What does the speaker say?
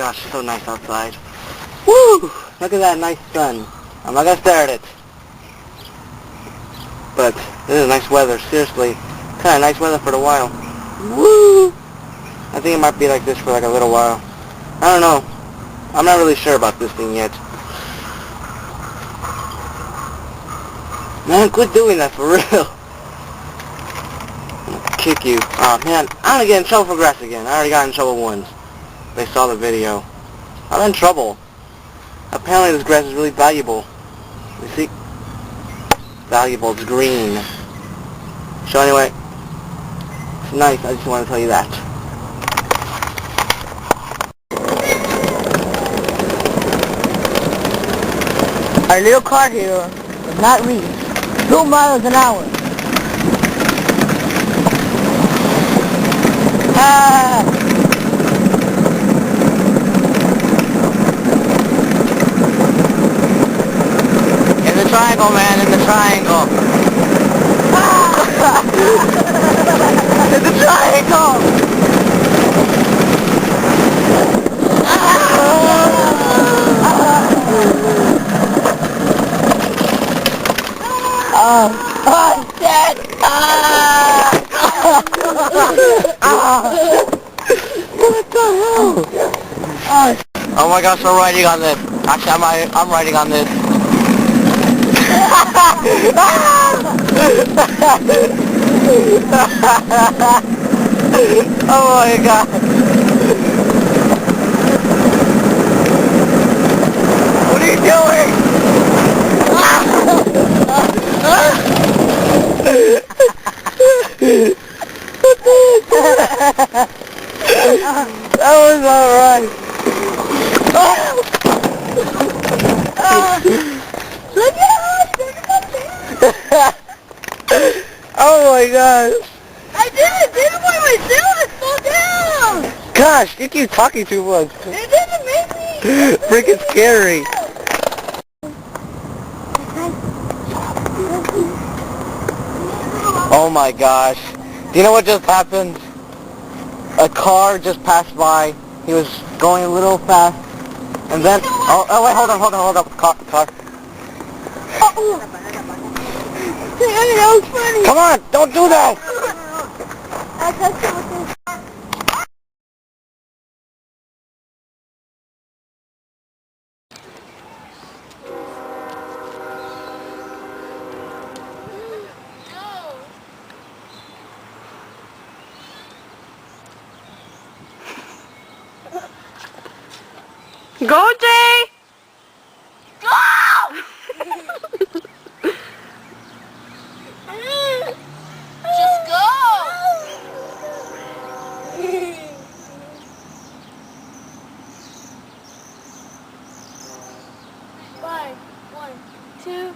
gosh, it's so nice outside. Woo! Look at that nice sun. I'm not gonna stare at it. But this is nice weather, seriously. Kinda nice weather for the while. Woo! I think it might be like this for like a little while. I don't know. I'm not really sure about this thing yet. Man, quit doing that for real. I'm gonna kick you. Oh man, I'm gonna get in trouble for grass again. I already got in trouble once. They saw the video. I'm in trouble. Apparently this grass is really valuable. You see? Valuable, it's green. So anyway, it's nice, I just want to tell you that. Our little car here does not reach 2 miles an hour. Ah! In the triangle, man, in the triangle. In the triangle! Oh, shit! What the hell? Oh my gosh, we're riding on this. Actually, I'm riding on this. Oh my god. What are you doing? That was alright. Look at us! Oh my god. I didn't want myself, slow down! Gosh, you keep talking too much. It didn't make me! Freaking scary. Oh my gosh. Do you know what just happened? A car just passed by. He was going a little fast. And then... Oh wait, hold on. Car. That was funny! Come on, don't do that! I touched it with this. Go, Jay! Go! Just go! 5, 1, 2...